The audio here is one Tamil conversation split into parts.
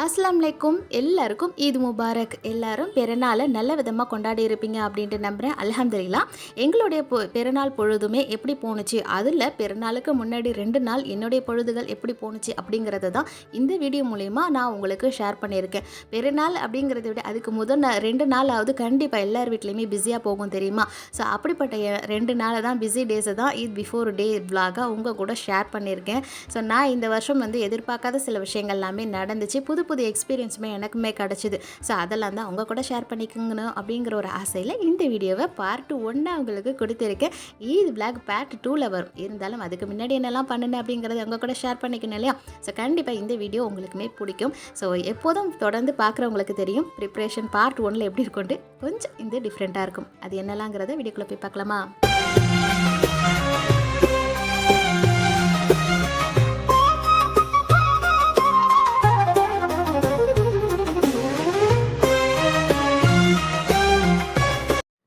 அஸ்ஸலாமு அலைக்கும். எல்லாருக்கும் ஈத் முபாரக். எல்லாரும் பிறநாளை நல்ல விதமாக கொண்டாடி இருப்பீங்க அப்படின்ட்டு நம்புகிறேன். அல்ஹம்துலில்லாஹ். எங்களுடைய பிறநாள் பொழுதுமே எப்படி போணுச்சு, அதில் பிறநாளுக்கு முன்னாடி 2 நாள் என்னுடைய பொழுதுகள் எப்படி போணுச்சு அப்படிங்கிறது தான் இந்த வீடியோ மூலயமா நான் உங்களுக்கு ஷேர் பண்ணியிருக்கேன். பிறநாள் அப்படிங்கிறத விட அதுக்கு முதல் 2 நாளாவது கண்டிப்பாக எல்லார் வீட்லேயுமே பிஸியாக போகும் தெரியுமா. ஸோ அப்படிப்பட்ட 2 நாளை தான் பிஸி டேஸை தான் ஈத் பிஃபோர் டே விலாகாக உங்கள் கூட ஷேர் பண்ணியிருக்கேன். ஸோ நான் இந்த வருஷம் எதிர்பார்க்காத சில விஷயங்கள் எல்லாமே நடந்துச்சு. புது புது எக்ஸ்பீரியன்ஸுமே எனக்குமே கிடச்சிது. ஸோ அதெல்லாம் தான் உங்கள் கூட ஷேர் பண்ணிக்கணும் அப்படிங்கிற ஒரு ஆசையில் இந்த வீடியோவை பார்ட் 1 உங்களுக்கு கொடுத்துருக்கேன். ஈத் விலாக் பார்ட் 2ல் வரும். இருந்தாலும் அதுக்கு முன்னாடி என்னெல்லாம் பண்ணுனேன் அப்படிங்கிறத உங்கள் கூட ஷேர் பண்ணிக்கணும் இல்லையா. ஸோ கண்டிப்பாக இந்த வீடியோ உங்களுக்குமே பிடிக்கும். ஸோ எப்போதும் தொடர்ந்து பார்க்குறவங்களுக்கு தெரியும் ப்ரிப்ரேஷன் பார்ட் 1ல் எப்படி இருக்கும்ட்டு கொஞ்சம் இந்த டிஃப்ரெண்ட்டாக இருக்கும். அது என்னலாங்கிறத வீடியோக்குள்ளே போய் பார்க்கலாமா.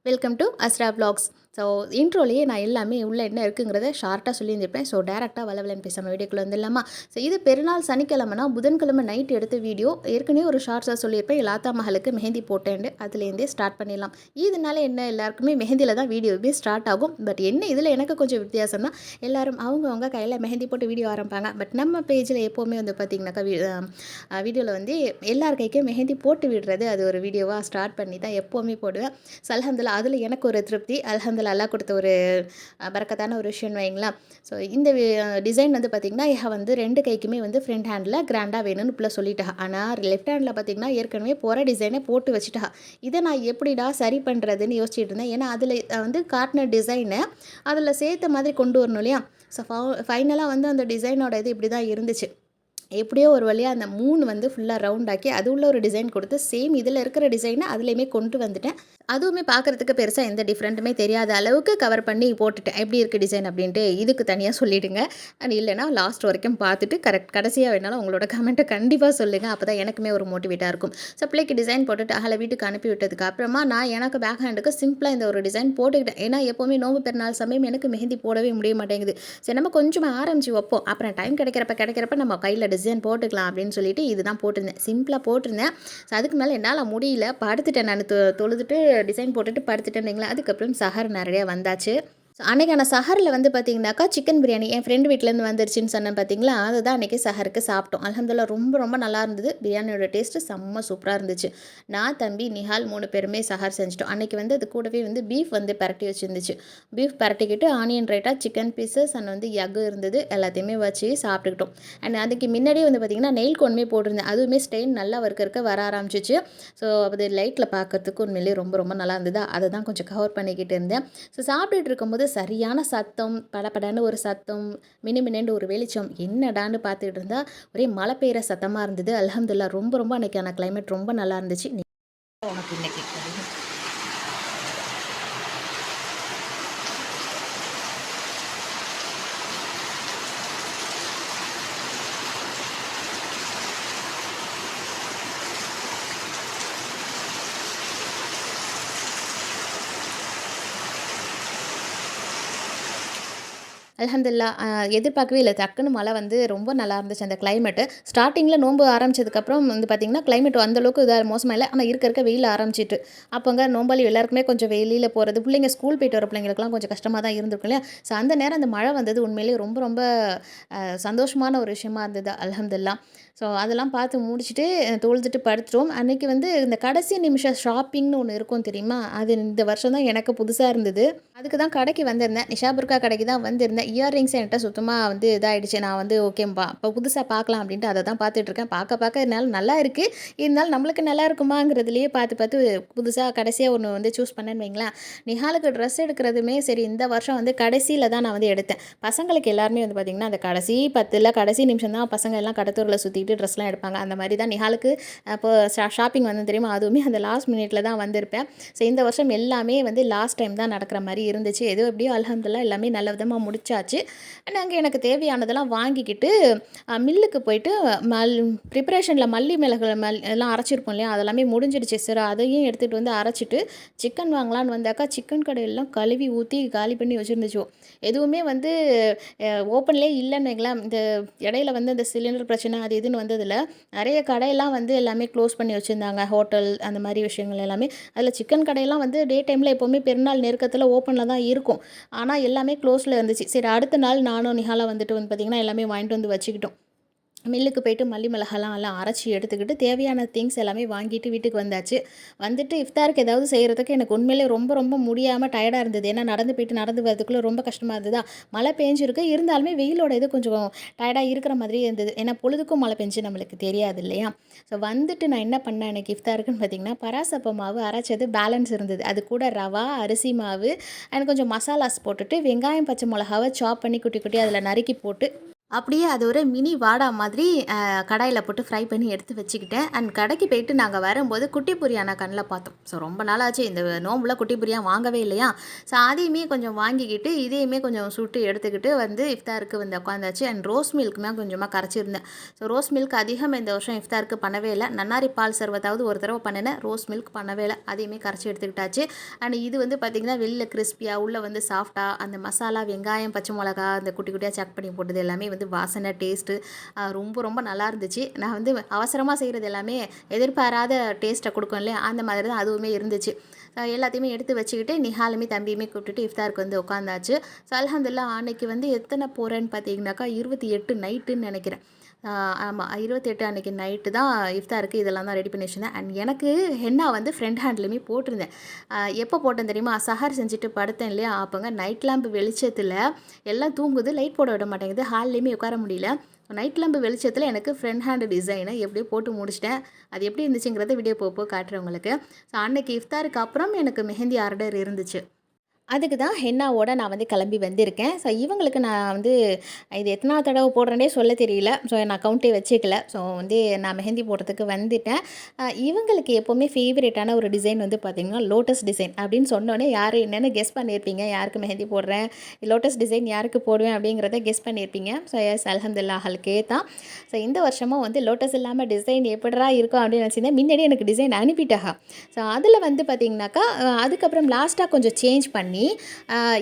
Welcome to Asra vlogs. So இன்ட்ரோலேயே நான் எல்லாமே உள்ளே என்ன இருக்குங்கிறத ஷார்ட்டாக சொல்லியிருந்திருப்பேன். ஸோ டேரெக்டாக வளவலன்னு பேசாமல் வீடியோக்குள்ளே வந்துடலாமா. ஸோ இது பெருநாள் சனிக்கிழமைனா புதன்கிழமை நைட் எடுத்த வீடியோ. ஏற்கனவே ஒரு ஷார்ட்ஸாக சொல்லியிருப்பேன். லாத்தா மகளுக்கு மெஹந்தி போட்டேன்ட்டு அதுலேருந்தே ஸ்டார்ட் பண்ணிடலாம். இதனால என்ன எல்லாருக்குமே மெஹந்தியில் தான் வீடியோவே ஸ்டார்ட் ஆகும். பட் என்ன இதில் எனக்கு கொஞ்சம் வித்தியாசம்னா எல்லோரும் அவங்க கையில் மெஹந்தி போட்டு வீடியோ ஆரம்பிப்பாங்க. பட் நம்ம பேஜில் எப்போவுமே பார்த்திங்கனாக்கா வீடியோவில் எல்லார் கைக்கும் மெஹந்தி போட்டு விடுறது அது ஒரு வீடியோவாக ஸ்டார்ட் பண்ணி தான் எப்போவுமே போடுவேன். ஸோ அல்ஹம்துலில்லாஹ் அதில் எனக்கு ஒரு திருப்தி. அல்ஹம்துலில்லாஹ் அல்லா கொடுத்த ஒரு பரக்கத்தான ஒரு விஷயம் வைங்களா. ஸோ இந்த டிசைன் பார்த்திங்கன்னா 2 கைக்குமே ஃப்ரண்ட் ஹேண்டில் கிராண்டாக வேணும்னு இப்போலாம் சொல்லிட்டா. ஆனால் லெஃப்ட் ஹேண்டில் பார்த்திங்கன்னா ஏற்கனவே போகிற டிசைனை போட்டு வச்சுட்டா. இதை நான் எப்படிடா சரி பண்ணுறதுன்னு யோசிச்சுட்டு இருந்தேன். ஏன்னா அதில் காட்டின டிசைனை அதில் சேர்த்த மாதிரி கொண்டு வரணும் இல்லையா. ஸோ ஃபைனலாக அந்த டிசைனோட இது இப்படி தான் இருந்துச்சு. எப்படியோ ஒரு வழியாக அந்த 3 ஃபுல்லாக ரவுண்டாக்கி அது உள்ள ஒரு டிசைன் கொடுத்து சேம் இதில் இருக்கிற டிசைனை அதுலேயுமே கொண்டு வந்துட்டேன். அதுவுமே பார்க்குறதுக்கு பெருசாக எந்த டிஃப்ரெண்ட்டுமே தெரியாத அளவுக்கு கவர் பண்ணி போட்டுட்டேன். எப்படி இருக்குது டிசைன் அப்படின்ட்டு இதுக்கு தனியாக சொல்லிவிடுங்க. அண்ட் இல்லைனா லாஸ்ட் வரைக்கும் பார்த்துட்டு கடைசியாக வேணாலும் உங்களோட கமெண்ட்டை கண்டிப்பாக சொல்லுங்கள். அப்போ தான் எனக்குமே ஒரு மோட்டிவேட்டாக இருக்கும். ஸோ பிள்ளைக்கு டிசைன் போட்டுட்டு அகலை வீட்டுக்கு அனுப்பி விட்டதுக்கு அப்புறமா நான் எனக்கு பேக் ஹேண்டுக்கு சிம்பிளாக இந்த ஒரு டிசைன் போட்டுக்கிட்டேன். ஏன்னா எப்போவுமே நோம்பு பெருநாள் சமயம் எனக்கு மெஹந்தி போடவே முடிய மாட்டேங்குது. சரி நம்ம கொஞ்சமாக ஆரம்பிச்சு வைப்போம், அப்புறம் டைம் கிடைக்கிறப்ப நம்ம கையில் டிசைன் போட்டுக்கலாம் அப்படின்னு சொல்லிட்டு இதுதான் போட்டிருந்தேன். சிம்பிளாக போட்டிருந்தேன். ஸோ அதுக்கு மேலே என்னால் முடியல, படுத்துட்டேன். நான் தொழுதுட்டு டிசைன் போட்டுட்டு படுத்துட்டேன்னுங்களா. அதுக்கப்புறம் சஹர் நிறையா வந்தாச்சு. ஸோ அன்றைக்கான சஹரில் பார்த்திங்கனாக்கா சிக்கன் பிரியாணி என் ஃப்ரெண்டு வீட்டிலேருந்து வந்துருச்சுன்னு சொன்னேன் பார்த்திங்களா. அதுதான் அன்றைக்கி சஹருக்கு சாப்பிட்டோம். அல்ஹம்துலில்லாஹ் ரொம்ப ரொம்ப நல்லா இருந்தது. பிரியாணியோட டேஸ்ட்டு செம்ம சூப்பராக இருந்துச்சு. நான் தம்பி நிஹால் 3 பேருமே சஹர் செஞ்சிட்டோம். அன்றைக்கி அது கூடவே பீஃப் பரட்டி வச்சுருந்துச்சு. பீஃப் பரட்டிக்கிட்டு ஆனியன் ரைட்டாக சிக்கன் பீசஸ் அண்ட் எக்கு இருந்தது. எல்லாத்தையுமே வச்சு சாப்பிட்டுக்கிட்டோம். அண்ட் அதுக்கு முன்னாடியே பார்த்திங்கன்னா நெயில் கோன்மே போட்டிருந்தேன். அதுவுமே ஸ்டெயின் நல்லா இருக்க வர ஆரம்பிச்சிச்சு. ஸோ அது லைட்டில் பார்க்கறதுக்கு உண்மையிலேயே ரொம்ப ரொம்ப நல்லா இருந்தது. அதை தான் கொஞ்சம் கவர் பண்ணிக்கிட்டு இருந்தேன். ஸோ சாப்பிட்டுட்டு இருக்கும்போது சரியான சத்தம், படபடன்னு ஒரு சத்தம், மினுமினு ஒரு வெளிச்சம், என்னடான்னு பார்த்துக்கிட்டு இருந்தால் ஒரே மழை பெய்கிற சத்தமாக இருந்தது. அல்ஹம்துலில்லாஹ் ரொம்ப ரொம்ப அன்றைக்கான கிளைமேட் ரொம்ப நல்லா இருந்துச்சு. உனக்கு இன்னைக்கு அல்ஹம்துலில்லாஹ் எதிர்பார்க்கவே இல்லை. டக்குன்னு மழை ரொம்ப நல்லா இருந்துச்சு அந்த கிளைமேட்டு. ஸ்டார்டிங்கில் நோன்பு ஆரம்பிச்சதுக்கப்புறம் கிளைமேட் அந்தளவுக்கு இதாக மோசமாக இல்லை. ஆனால் இருக்க வெயில் ஆரம்பிச்சிட்டு அப்போங்க நோம்பாளி எல்லாருக்குமே கொஞ்சம் வெளியில் போகிறது, பிள்ளைங்க ஸ்கூல் போயிட்டு வர பிள்ளைங்களுக்குலாம் கொஞ்சம் கஷ்டமாக தான் இருந்திருக்கும் இல்லையா. ஸோ அந்த நேரம் அந்த மழை வந்தது உண்மையிலேயே ரொம்ப ரொம்ப சந்தோஷமான ஒரு விஷயமா இருந்தது. அல்ஹம்துலில்லாஹ். ஸோ அதெல்லாம் பார்த்து முடிச்சுட்டு தொழுதுட்டு படுத்துட்டோம். அன்றைக்கி இந்த கடைசி நிமிஷம் ஷாப்பிங்னு ஒன்று இருக்கும் தெரியுமா. அது இந்த வருஷம் தான் எனக்கு புதுசாக இருந்தது. அதுக்கு தான் கடைக்கு வந்திருந்தேன். நிஷாபுர்கா கடைக்கு தான் வந்திருந்தேன். இயர்ரிங்ஸ் என்கிட்ட சுத்தமாக இதாகிடுச்சு. நான் ஓகேப்பா இப்போ புதுசாக பார்க்கலாம் அப்படின்ட்டு அதை தான் பார்த்துட்ருக்கேன். பார்க்க என்னால் நல்லா இருக்குது. இருந்தாலும் நம்மளுக்கு நல்லா இருக்குமாங்கிறதுலையே பார்த்து புதுசாக கடைசியாக ஒன்று சூஸ் பண்ணேன்னு வைங்களேன். நிஹாலுக்கு ட்ரெஸ் எடுக்கிறதுமே சரி இந்த வருஷம் கடைசியில் தான் நான் எடுத்தேன். பசங்களுக்கு எல்லாருமே பார்த்திங்கன்னா அந்த கடைசி 10 கடைசி நிமிஷம் தான் பசங்க எல்லாம் கடத்தூரில் சுற்றிட்டு ட்ரெஸ்லாம் எடுப்பாங்க. அந்த மாதிரி தான் நிஹாலுக்கு இப்போ ஷாப்பிங் தெரியுமா, அதுவுமே அந்த லாஸ்ட் மினிட்டில் தான் வந்திருப்பேன். ஸோ இந்த வருஷம் எல்லாமே லாஸ்ட் டைம் தான் நடக்கிற மாதிரி இருந்துச்சு. எது எப்படியோ அல்ஹம்துலில்லாஹ் எல்லாமே நல்ல விதமாக முடிச்சாச்சு. நாங்கள் எனக்கு தேவையானதெல்லாம் வாங்கிக்கிட்டு மில்லுக்கு போயிட்டு ப்ரிப்பரேஷனில் மல்லி மிளகு எல்லாம் அரைச்சிருப்போம் இல்லையா, அதெல்லாமே முடிஞ்சிடுச்சு. சார் அதையும் எடுத்துகிட்டு அரைச்சிட்டு சிக்கன் வாங்கலான்னு வந்தாக்கா சிக்கன் கடையெல்லாம் கழுவி ஊற்றி காலி பண்ணி வச்சுருந்துச்சோ. எதுவுமே ஓப்பன்லேயே இல்லைன்னு வைங்களேன். இந்த இடையில அந்த சிலிண்டர் பிரச்சனை அது இதுன்னு நோய்ன்னு வந்ததில் நிறைய கடையெல்லாம் வந்து எல்லாமே க்ளோஸ் பண்ணி வச்சுருந்தாங்க. ஹோட்டல் அந்த மாதிரி விஷயங்கள் எல்லாமே. அதில் சிக்கன் கடையெல்லாம் வந்து டே டைமில் எப்போவுமே பெருநாள் நெருக்கத்தில் ஓப்பனில் தான் இருக்கும். ஆனால் எல்லாமே க்ளோஸில் இருந்துச்சு. சரி, அடுத்த நாள் நானும் நிஹாலா வந்துட்டு வந்து பார்த்திங்கன்னா எல்லாமே வாங்கிட்டு வந்து வச்சுக்கிட்டோம். மில்லுக்கு போயிட்டு மல்லி மிளகாலாம் எல்லாம் அரைச்சி எடுத்துக்கிட்டு தேவையான திங்ஸ் எல்லாமே வாங்கிட்டு வீட்டுக்கு வந்தாச்சு. வந்துட்டு இஃப்தாருக்கு ஏதாவது செய்கிறதுக்கு எனக்கு உண்மையிலே ரொம்ப ரொம்ப முடியாமல் டயர்டாக இருந்தது. ஏன்னா நடந்து போயிட்டு நடந்து வரதுக்குள்ளே ரொம்ப கஷ்டமாக இருந்ததா. மழை பெஞ்சிருக்கு, இருந்தாலுமே வெயிலோட இது கொஞ்சம் டயர்டாக இருக்கிற மாதிரியே இருந்தது. ஏன்னா பொழுதுக்கும் மழை பெஞ்சு நம்மளுக்கு தெரியாது இல்லையா. ஸோ வந்துட்டு நான் என்ன பண்ணேன் எனக்கு இஃப்தாருக்குன்னு பார்த்திங்கன்னா, பராசப்ப மாவு அரைச்சது பேலன்ஸ் இருந்தது. அது கூட ரவா, அரிசி மாவு அண்ட் கொஞ்சம் மசாலாஸ் போட்டுட்டு வெங்காயம் பச்சை மிளகாவை சாப் பண்ணி குட்டி குட்டி அதில் நறுக்கி போட்டு அப்படியே அது ஒரு மினி வாடா மாதிரி கடாயில் போட்டு ஃப்ரை பண்ணி எடுத்து வச்சுக்கிட்டேன். அண்ட் கடைக்கு போயிட்டு நாங்கள் வரும்போது குட்டி புரியானா கண்ணில் பார்த்தோம். ஸோ ரொம்ப நாளாச்சு இந்த நோம்பில் குட்டி புரியா வாங்கவே இல்லையா. ஸோ அதையுமே கொஞ்சம் வாங்கிக்கிட்டு இதையுமே கொஞ்சம் சுட்டு எடுத்துக்கிட்டு வந்து இஃப்தாருக்கு வந்து உட்காந்தாச்சு. அண்ட் ரோஸ் மில்க்குமே கொஞ்சமாக கரைச்சிருந்தேன். ஸோ ரோஸ் மில்க் அதிகம் இந்த வருஷம் இஃப்தாருக்கு பண்ணவே இல்லை. நன்னாரி பால் சர்வத்தாவது ஒரு தடவை பண்ணினேன், ரோஸ் மில்க் பண்ணவே இல்லை. அதையுமே கரைச்சி எடுத்துக்கிட்டாச்சு. அண்ட் இது வந்து பார்த்திங்கன்னா வெளில கிறிஸ்பியாக உள்ளே வந்து சாஃப்டாக அந்த மசாலா வெங்காயம் பச்சை மிளகா அந்த குட்டி குட்டியாக சக் பண்ணி போட்டது எல்லாமே வந்து வாசனை டேஸ்ட்டு ரொம்ப ரொம்ப நல்லா இருந்துச்சு. நான் வந்து அவசரமாக செய்கிறது எல்லாமே எதிர்பாராத டேஸ்ட்டை கொடுக்கும் இல்லையா, அந்த மாதிரி தான் அதுவுமே இருந்துச்சு. எல்லாத்தையுமே எடுத்து வச்சுக்கிட்டு நிஹாலுமே தம்பியுமே கூப்பிட்டுட்டு இஃப்தாருக்கு வந்து உட்காந்தாச்சு. ஸோ அல்ஹம்துலில்லாஹ் அன்னைக்கு வந்து எத்தனை போகிறேன்னு பார்த்தீங்கன்னாக்கா 28 நைட்டுன்னு நினைக்கிறேன். ஆமாம், 28 அன்றைக்கி நைட்டு தான் இஃப்தாருக்கு இதெல்லாம் தான் ரெடி பண்ணி வச்சுருந்தேன். அண்ட் எனக்கு ஹென்னா வந்து ஃப்ரண்ட் ஹேண்ட்லேயுமே போட்டிருந்தேன். எப்போ போட்டேன் தெரியுமா, சஹர் செஞ்சுட்டு படுத்தேன் இல்லையா, அப்போங்க நைட் லேம்ப் வெளிச்சத்தில் எல்லாம் தூங்குது, லைட் போட விட மாட்டேங்குது, ஹால்லேயுமே உட்கார முடியல. நைட் லேம்பு வெளிச்சத்தில் எனக்கு ஃப்ரண்ட் ஹேண்டு டிசைனை எப்படியோ போட்டு முடிச்சிட்டேன். அது எப்படி இருந்துச்சுங்கிறத வீடியோ போக காட்டுறேன் உங்களுக்கு. ஸோ அன்றைக்கி இஃப்தாருக்கு அப்புறம் எனக்கு மெஹந்தி ஆர்டர் இருந்துச்சு. அதுக்கு தான் ஹென்னாவோட நான் வந்து கிளம்பி வந்திருக்கேன். ஸோ இவங்களுக்கு நான் வந்து இது எத்தனாவது தடவை போடுறேன்னே சொல்ல தெரியல. ஸோ நான் கவுண்டே வச்சுக்கல. ஸோ வந்து நான் மெஹந்தி போடுறதுக்கு வந்துட்டேன். இவங்களுக்கு எப்போவுமே ஃபேவரட்டான ஒரு டிசைன் வந்து பார்த்திங்கன்னா லோட்டஸ் டிசைன் அப்படின்னு சொன்னோன்னே யார் என்னென்னு கெஸ் பண்ணியிருப்பீங்க. யாருக்கு மெஹந்தி போடுறேன், லோட்டஸ் டிசைன் யாருக்கு போடுவேன் அப்படிங்கிறத கெஸ் பண்ணியிருப்பீங்க. ஸோ எஸ், அல்ஹம்துலில்லாஹ் அவளுக்கே தான். ஸோ இந்த வருஷமும் வந்து லோட்டஸ் இல்லாமல் டிசைன் எப்படிரா இருக்கும் அப்படின்னு நினச்சிருந்தேன். முன்னாடி எனக்கு டிசைன் அனுப்பிட்டாங்க. ஸோ அதில் வந்து பார்த்திங்கனாக்கா அதுக்கப்புறம் லாஸ்ட்டாக கொஞ்சம் சேஞ்ச் பண்ணி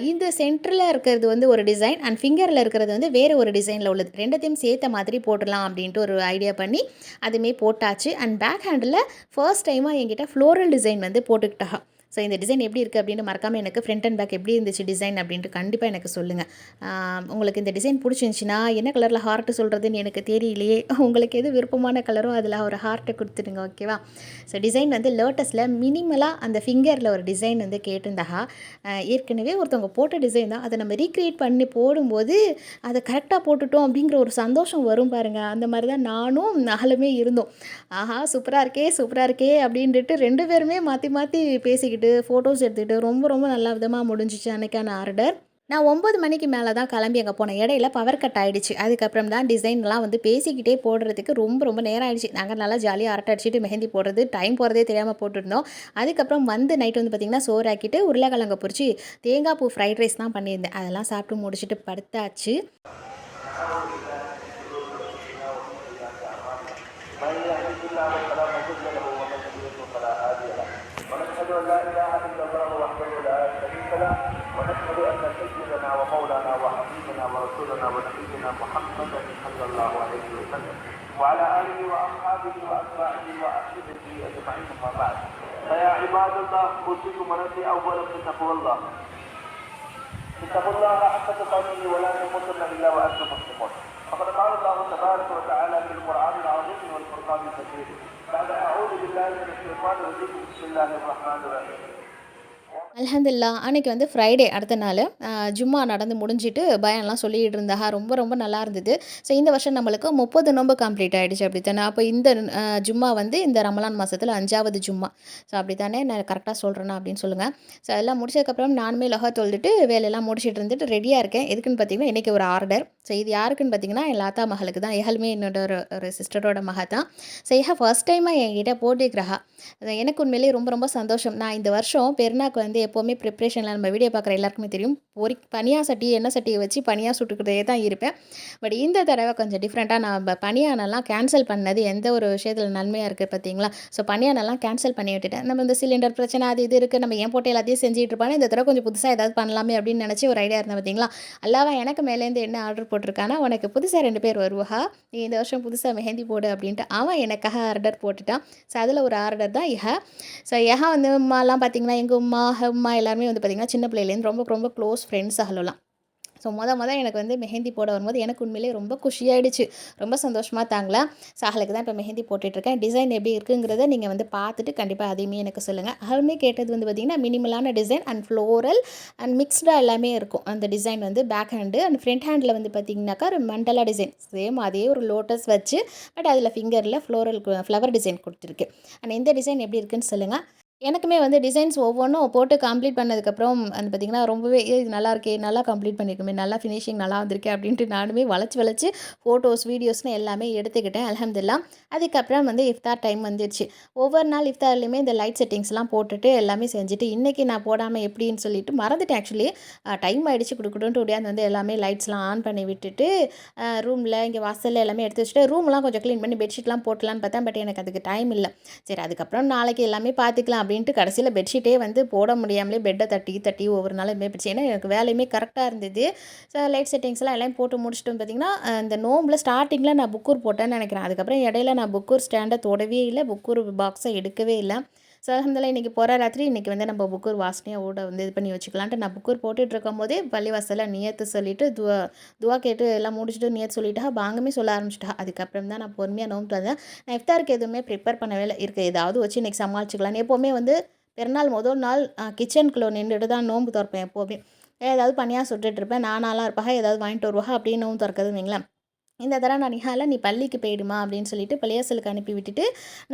இந்த சென்டரில் இருக்கிறது வந்து ஒரு டிசைன் அண்ட் ஃபிங்கரில் இருக்கிறது வந்து வேறு ஒரு டிசைனில் உள்ளது, ரெண்டத்தையும் சேர்த்த மாதிரி போடலாம் அப்படின்ட்டு ஒரு ஐடியா பண்ணி அதுமே போட்டாச்சு. அண்ட் பேக் ஹேண்டில் ஃபர்ஸ்ட் டைமாக என்கிட்ட ஃப்ளோரல் டிசைன் வந்து போட்டுக்கிட்டா. ஸோ இந்த டிசைன் எப்படி இருக்குது அப்படின்னு மறக்காமல் எனக்கு ஃப்ரண்ட் அண்ட் பேக் எப்படி இருந்துச்சு டிசைன் அப்படின்ட்டு கண்டிப்பாக எனக்கு சொல்லுங்கள். உங்களுக்கு இந்த டிசைன் பிடிச்சிருந்துச்சின்னா என்ன கலரில் ஹார்ட்டு சொல்கிறதுன்னு எனக்கு தெரியலையே. உங்களுக்கு எது விருப்பமான கலரோ அதில் ஒரு ஹார்ட்டை கொடுத்துடுங்க, ஓகேவா. ஸோ டிசைன் வந்து லோட்டஸில் மினிமலாக அந்த ஃபிங்கரில் ஒரு டிசைன் வந்து கேட்டிருந்தா. ஏற்கனவே ஒருத்தவங்க போட்ட டிசைன் தான், அதை நம்ம ரீக்ரியேட் பண்ணி போடும்போது அதை கரெக்டாக போட்டுட்டோம் அப்படிங்கிற ஒரு சந்தோஷம் வரும் பாருங்கள். அந்த மாதிரி தான் நானும் நகலுமே இருந்தோம். ஆஹா சூப்பராக இருக்கே அப்படின்ட்டு 2 பேருமே மாற்றி மாற்றி பேசிக்கிட்டு ஃபோட்டோஸ் எடுத்துக்கிட்டு ரொம்ப ரொம்ப நல்ல விதமாக முடிஞ்சிச்சு அன்றைக்கான ஆர்டர். நான் 9 மணிக்கு மேலே தான் கிளம்பி அங்கே போனேன். இடையில பவர் கட் ஆகிடுச்சு. அதுக்கப்புறம் தான் டிசைன்லாம் வந்து பேசிக்கிட்டே போடுறதுக்கு ரொம்ப ரொம்ப நேரம் ஆகிடுச்சு. நாங்கள் நல்லா ஜாலியாக அரட்டை அடிச்சுட்டு மெஹந்தி போடுறது டைம் போகிறதே தெரியாமல் போட்டுருந்தோம். அதுக்கப்புறம் வந்து நைட் வந்து பார்த்திங்கன்னா சோறாக்கிட்டு உருளைக்கிழங்கு பொரிச்சு தேங்காய் பூ ஃப்ரைட் ரைஸ் தான் பண்ணியிருந்தேன். அதெல்லாம் சாப்பிட்டு முடிச்சுட்டு படுத்தாச்சு. ونشهد ان لا اله الا الله وحده لا شريك له ونشهد ان سيدنا ومولانا وحبيبنا ورسولنا ونبينا محمدا صلى الله عليه وسلم وعلى اله واصحابه واتباعه واشهده اجمعين ما بعد. فيا عباد الله اوصيكم ونفسي اولا بتقوى الله. اتقوا الله حق تقاته ولا تموتن الا وانتم مسلمون. فقد قال الله تبارك وتعالى في القران العظيم والفرقان المجيد بعد اعوذ بالله من الشيطان الرجيم بسم الله الرحمن الرحيم. அல்ஹம்துலில்லாஹ் அன்றைக்கி வந்து ஃப்ரைடே அடுத்த நாள் ஜும்மா நடந்து முடிஞ்சிட்டு பயான்லாம் சொல்லிகிட்டு இருந்தாங்க. ரொம்ப ரொம்ப நல்லா இருந்தது. ஸோ இந்த வருஷம் நம்மளுக்கு 30 நோன்பு கம்ப்ளீட் ஆகிடுச்சு அப்படி தானே. அப்போ இந்த ஜும்மா வந்து இந்த ரமலான் மாதத்தில் 5வது ஜும்மா. ஸோ அப்படி தானே நான் கரெக்டாக சொல்கிறேன்னா அப்படின்னு சொல்லுங்கள். ஸோ அதெல்லாம் முடிச்சதுக்கப்புறம் நானுமே லொஹா தொழுதுட்டு வேலையெல்லாம் முடிச்சுட்டு இருந்துட்டு ரெடியாக இருக்கேன். எதுக்குன்னு பார்த்தீங்கன்னா இன்றைக்கி ஒரு ஆர்டர். ஸோ இது யாருக்குன்னு பார்த்தீங்கன்னா என் லாத்தா மகளுக்கு தான். எஹலுமே என்னோட ஒரு சிஸ்டரோட மக தான். ஸோ ஃபர்ஸ்ட் டைமாக என்கிட்ட போட்டுக்கிறா. எனக்கு உண்மையிலேயே ரொம்ப ரொம்ப சந்தோஷம். நான் இந்த வருஷம் பெருநாக்கு வந்து எப்போவுமே ப்ரிப்ரேஷனில் நம்ம வீடியோ பார்க்குற எல்லாருக்குமே தெரியும், பனியா சட்டி எண்ணெய் சட்டியை வச்சு பனியாக சுட்டுக்கிட்டே தான் இருப்பேன். பட் இந்த தடவை கொஞ்சம் டிஃப்ரெண்ட்டாக நான் பனியானெல்லாம் கேன்சல் பண்ணது எந்த ஒரு விஷயத்தில் நன்மையாக இருக்குது பார்த்தீங்களா. ஸோ பனியானெல்லாம் கேன்சல் பண்ணி விட்டுட்டேன். நம்ம இந்த சிலிண்டர் பிரச்சனை அது இது இருக்குது, நம்ம ஏன் போட்டு எல்லாத்தையும் செஞ்சுட்டு இருப்பானே, இந்த தடவை கொஞ்சம் புதுசாக ஏதாவது பண்ணலாமே அப்படின்னு நினச்சி ஒரு ஐடியா இருந்தேன் பார்த்தீங்களா. அல்லாவா எனக்கு மேலேருந்து என்ன ஆர்டர் போட்டிருக்கானா, உனக்கு புதுசா 2 பேர் வருவா, நீ இந்த வருஷம் புதுசா மெஹந்தி போடு அப்படின்ட்டு அவன் எனக்காக ஆர்டர் போட்டுட்டான். ஸோ அதில் ஒரு ஆர்டர் தான் இஹ. ஸோ இஹ வந்து உம்மாலாம் பார்த்திங்கன்னா, எங்கள் உம்மா எல்லாருமே வந்து பார்த்திங்கன்னா சின்ன பிள்ளையிலேருந்து ரொம்ப ரொம்ப க்ளோஸ் ஃப்ரெண்ட்ஸ் அகலலாம். ஸோ எனக்கு வந்து மெஹந்தி போட வரும்போது எனக்கு உண்மையிலேயே ரொம்ப குஷியாயிடுச்சு. ரொம்ப சந்தோஷமா தாங்கலாம். ஸோ அவளுக்கு தான் இப்போ மெஹந்தி போட்டுட்ருக்கேன். டிசைன் எப்படி இருக்குங்கிறத நீங்கள் வந்து பார்த்துட்டு கண்டிப்பாக அதையுமே எனக்கு சொல்லுங்கள். அவளுமே கேட்டது வந்து பார்த்திங்கன்னா, மினிமலான டிசைன் அண்ட் ஃப்ளோரல் அண்ட் மிக்ஸ்டாக எல்லாமே இருக்கும். அந்த டிசைன் வந்து பேக் ஹேண்டு அண்ட் ஃப்ரண்ட் ஹேண்டில் வந்து பார்த்திங்கனாக்கா ஒரு மண்டலா டிசைன் சேம் அதே ஒரு லோட்டஸ் வச்சு, பட் அதில் ஃபிங்கரில் ஃப்ளவர் டிசைன் கொடுத்துருக்கு. அண்ட் இந்த டிசைன் எப்படி இருக்குன்னு சொல்லுங்கள். எனக்குமே வந்து டிசைன்ஸ் ஒவ்வொன்றும் போட்டு கம்ப்ளீட் பண்ணதுக்கப்புறம் வந்து பார்த்திங்கன்னா, ரொம்பவே இது நல்லாயிருக்கே, நல்லா கம்ப்ளீட் பண்ணியிருக்குமே, நல்லா ஃபினிஷிங் நல்லா வந்திருக்கே அப்படின்ட்டு நானுமே வளைச்சு வளைச்சு ஃபோட்டோஸ், வீடியோஸ்னு எல்லாமே எடுத்துக்கிட்டேன். அல்ஹம்துலில்லாஹ். அதுக்கப்புறம் வந்து இஃப்தார் டைம் வந்துருச்சு. ஒவ்வொரு நாள் இஃப்தார்லேயுமே இந்த லைட் செட்டிங்ஸ்லாம் போட்டுட்டு எல்லாமே செஞ்சுட்டு, இன்றைக்கி நான் போடாமல் எப்படின்னு சொல்லிட்டு மறந்துட்டேன் ஆக்சுவலி. டைம் ஆகிடுச்சு குடுக்குடுன்ட்டு ஓடியாந்து வந்து எல்லாமே லைட்ஸ்லாம் ஆன் பண்ணி விட்டுட்டு, ரூமில் இங்கே வாசலில் எல்லாமே எடுத்து வச்சுட்டு, ரூம்லாம் கொஞ்சம் க்ளீன் பண்ணி பெட்ஷீட்லாம் போட்டலான்னு பார்த்தேன். பட் எனக்கு அதுக்கு டைம் இல்லை. சரி அதுக்கப்புறம் நாளைக்கு எல்லாமே பார்த்துக்கலாம் அப்படின்ட்டு கடைசியில் பெட்ஷீட்டே வந்து போட முடியாமலே பெட்டை தட்டி தட்டி ஒவ்வொரு நாளும் போயிடுச்சு. ஏன்னா எனக்கு வேலையுமே கரெக்டாக இருந்தது. ஸோ லைட் செட்டிங்ஸ்லாம் எல்லாம் போட்டு முடிச்சுட்டு பார்த்திங்கன்னா, இந்த நோம்பில் ஸ்டார்டிங்கில் நான் புக்கூர் போட்டேன்னு நினைக்கிறேன். அதுக்கப்புறம் இடையில நான் புக்கூர் ஸ்டாண்டை தொடவே இல்லை, புக்கூர் பாக்ஸை எடுக்கவே இல்லை. ஸோ அல்ஹம்துலில்லாஹ் இன்றைக்கி போகிற ராத்திரி இன்றைக்கி வந்து நம்ம புக்கூர் வாசனையாக ஓட வந்து இது பண்ணி வச்சுக்கலான்ட்டு நான் புக்கூர் போட்டுட்டு இருக்கும் போதே பள்ளிவாசலில் நியத்து சொல்லிவிட்டு துவா கேட்டு எல்லாம் முடிச்சுட்டு நியத்து சொல்லிட்டா பாங்கமே சொல்ல ஆரம்பிச்சிட்டா. அதுக்கப்புறம் தான் நான் பொறுமையாக நோம்பு வந்தேன். நான் இஃப்தாருக்கு எதுவுமே ப்ரிப்பேர் பண்ணவே இல்லை. இருக்க ஏதாவது வச்சு இன்றைக்கி சமாளிச்சுக்கலான்னு. எப்போவுமே வந்து பெருநாள் முதல் நாள் கிச்சனுக்குள்ளே நின்றுட்டு தான் நோம்பு திறப்பேன் எப்போவுமே. ஏதாவது பனியாக சுட்டுட்ருப்பேன். நானாலாம் இருப்பாக ஏதாவது வாங்கிட்டு வருவாக அப்படின்னு நோம்பு திறக்கிறது வைங்களேன். இந்த தடவை நான் நிஹால நீ பள்ளிக்கு போயிடுமா அப்படின்னு சொல்லிட்டு பள்ளியாசலுக்கு அனுப்பி விட்டுட்டு,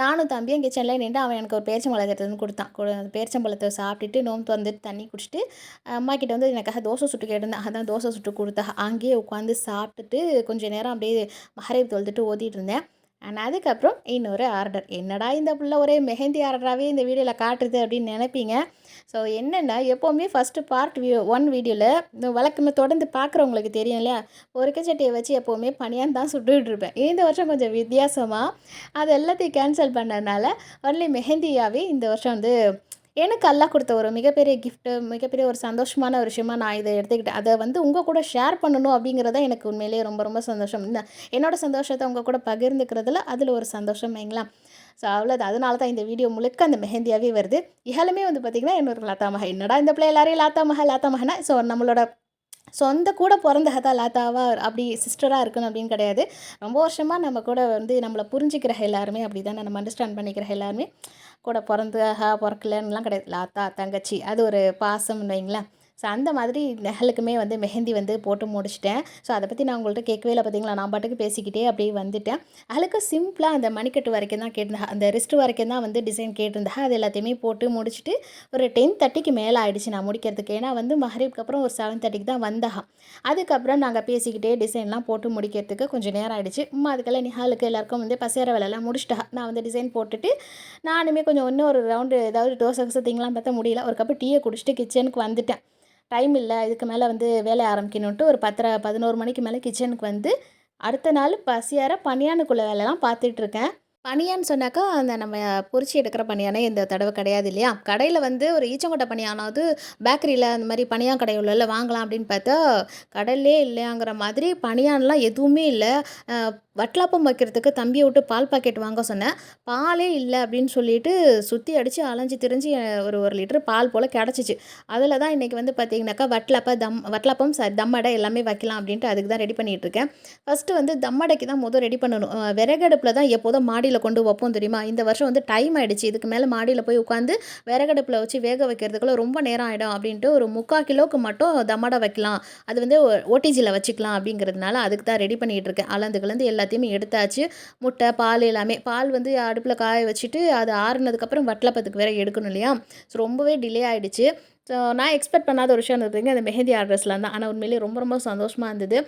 நானும் தம்பியும் கிச்சனில் நின்று அவன் எனக்கு ஒரு பேரிச்சம்பழத்தை எடுத்து வந்து கொடுத்தான். பேரிச்சம்பழத்தை சாப்பிட்டுட்டு நோம்பு வந்துட்டு தண்ணி குடிச்சிட்டு, அம்மா கிட்ட வந்து எனக்காக தோசை சுட்டு கேட்டிருந்தேன். அதான் தோசை சுட்டு கொடுத்தா. அங்கேயே உட்காந்து சாப்பிட்டுட்டு கொஞ்சம் நேரம் அப்படியே மகரிப் தொழுதுட்டு ஓதிட்டு இருந்தேன். அண்ட் அதுக்கப்புறம் இன்னொரு ஆர்டர். என்னடா இந்த புள்ள ஒரே மெஹந்தி ஆர்டராகவே இந்த வீடியோவில் காட்டுது அப்படின்னு நினைப்பீங்க. ஸோ என்னென்னா, எப்போவுமே ஃபஸ்ட்டு பார்ட் 1 வீடியோவில் இந்த வழக்கமே தொடர்ந்து பார்க்குறவங்களுக்கு தெரியும் இல்லையா, பொரிக்கச்சட்டியை வச்சு எப்போவுமே பனியான் தான் சுட்டுக்கிட்டு இருப்பேன். இந்த வருஷம் கொஞ்சம் வித்தியாசமாக அது எல்லாத்தையும் கேன்சல் பண்ணதுனால ஒன்லி மெஹந்தியாகவே இந்த வருஷம் வந்து எனக்கு அல்லாஹ் கொடுத்த ஒரு மிகப்பெரிய கிஃப்ட்டு, மிகப்பெரிய ஒரு சந்தோஷமான ஒரு விஷயமா நான் இதை எடுத்துக்கிட்டேன். அதை வந்து உங்கள் கூட ஷேர் பண்ணணும் அப்படிங்கிறத எனக்கு உண்மையிலேயே ரொம்ப ரொம்ப சந்தோஷம். என்னோடய சந்தோஷத்தை உங்கள் கூட பகிர்ந்துக்கிறதுல அதில் ஒரு சந்தோஷம் வைங்களேன். ஸோ அவ்வளோதான். அதனால தான் இந்த வீடியோ முழுக்க அந்த மெஹந்தியாகவே வருது. இஹலுமே வந்து பார்த்திங்கன்னா இன்னொரு லாத்தா மகா. என்னடா இந்த பிள்ளை எல்லாரையும் லாத்தா மகனா. ஸோ நம்மளோட சொந்த கூட பிறந்த ஹதா லாத்தாவா அப்படி சிஸ்டராக இருக்கணும் அப்படின்னு கிடையாது. ரொம்ப வருஷமாக நம்ம கூட வந்து நம்மளை புரிஞ்சிக்கிற எல்லாருமே அப்படி தானே, நம்ம அண்டர்ஸ்டாண்ட் பண்ணிக்கிற எல்லாருமே கூட பிறந்து பிறக்கலன்னுலாம் கிடையாது. லாத்தா தங்கச்சி அது ஒரு பாசம்னு வைங்களேன். ஸோ அந்த மாதிரி நெஹலுக்குமே வந்து மெஹந்தி வந்து போட்டு முடிச்சிட்டேன். ஸோ அதை பற்றி நான் உங்கள்கிட்ட கேட்கவே இல்லை பார்த்தீங்களா. நான் பாட்டுக்கு பேசிக்கிட்டே அப்படியே வந்துட்டேன். அவளுக்கு சிம்பிளாக அந்த மணிக்கட்டு வரைக்கும் தான் கேட்டிருந்தா, அந்த ரிஸ்ட் வரைக்கும் தான் வந்து டிசைன் கேட்டிருந்தா. அது எல்லாத்தையுமே போட்டு முடிச்சுட்டு ஒரு 10:30க்கு மேலே ஆகிடுச்சு நான் முடிக்கிறதுக்கு. ஏன்னா வந்து மகரிப்க்கு அப்புறம் ஒரு 7:30க்கு தான் வந்தா. அதுக்கப்புறம் நாங்கள் பேசிக்கிட்டே டிசைன்லாம் போட்டு முடிக்கிறதுக்கு கொஞ்சம் நேரம் ஆகிடுச்சு. அதுக்கெல்லாம் நிஹாலுக்கு எல்லாருக்கும் வந்து பசேர வேலையெல்லாம் முடிச்சிட்டா. நான் வந்து டிசைன் போட்டுட்டு நானுமே கொஞ்சம் இன்னும் ஒரு ரவுண்டு ஏதாவது தோசை திங்கலாம் பார்த்தா முடியல. ஒரு கப்பு டீயை குடிச்சிட்டு கிச்சனுக்கு வந்துட்டேன். டைம் இல்லை, இதுக்கு மேலே வந்து வேலையை ஆரம்பிக்கணுன்ட்டு ஒரு 10:30 11 மணிக்கு மேலே கிச்சனுக்கு வந்து அடுத்த நாள் பசியார பனியானுக்குள்ள வேலைலாம் பார்த்துட்ருக்கேன். பனியான்னு சொன்னாக்கா அந்த நம்ம பொரிச்சு எடுக்கிற பனியானே இந்த தடவை கிடையாது இல்லையா. கடையில் வந்து ஒரு ஈச்சங்கொட்டை பனியானாவது பேக்கரியில் அந்த மாதிரி பனியான் கடை உள்ள வாங்கலாம் அப்படின்னு பார்த்தா கடல்லே இல்லையாங்கிற மாதிரி பனியான்லாம் எதுவுமே இல்லை. வட்டலாப்பம் வைக்கிறதுக்கு தம்பியை விட்டு பால் பாக்கெட் வாங்க சொன்னேன். பாலே இல்லை அப்படின்னு சொல்லிட்டு சுற்றி அடித்து அலைஞ்சு திரிஞ்சு ஒரு 1 லிட்டர் பால் போல் கிடச்சிச்சு. அதில் தான் இன்றைக்கி வந்து பார்த்திங்கனாக்கா வட்டலாப்பம் தம்மடை எல்லாமே வைக்கலாம் அப்படின்ட்டு அதுக்கு தான் ரெடி பண்ணிகிட்ருக்கேன். ஃபஸ்ட்டு வந்து தம்மடைக்கு தான் ரெடி பண்ணணும். விறகடுப்பில் தான் எப்போதும் மாடியில் கொண்டு வைப்போம் தெரியுமா. இந்த வருஷம் வந்து டைம் ஆகிடுச்சு. இதுக்கு மேலே மாடியில் போய் உட்காந்து விறகடுப்பில் வச்சு வேக வைக்கிறதுக்குள்ள ரொம்ப நேரம் ஆகிடும் அப்படின்ட்டு ஒரு 3/4 கிலோவுக்கு மட்டும் தம்மடை வைக்கலாம், அது வந்து ஓடிஜியில் வச்சுக்கலாம் அப்படிங்கிறதுனால அதுக்கு தான் ரெடி பண்ணிகிட்டு இருக்கேன். அளந்து எல்லாத்தையுமே எடுத்தாச்சு. முட்டை பால் எல்லாமே. பால் வந்து அடுப்பில் காய வச்சுட்டு அது ஆறுனதுக்கப்புறம் வட்டலப்பத்துக்கு வேற எடுக்கணும் இல்லையா. ஸோ ரொம்பவே டிலே ஆகிடுச்சு. ஸோ நான் எக்ஸ்பெக்ட் பண்ணாத ஒரு விஷயம் இருந்ததுங்க அந்த மெஹந்தி ஆர்டர்ஸ்லாம் தான். ஆனால் உண்மையிலேயே ரொம்ப ரொம்ப சந்தோஷமாக இருந்தது.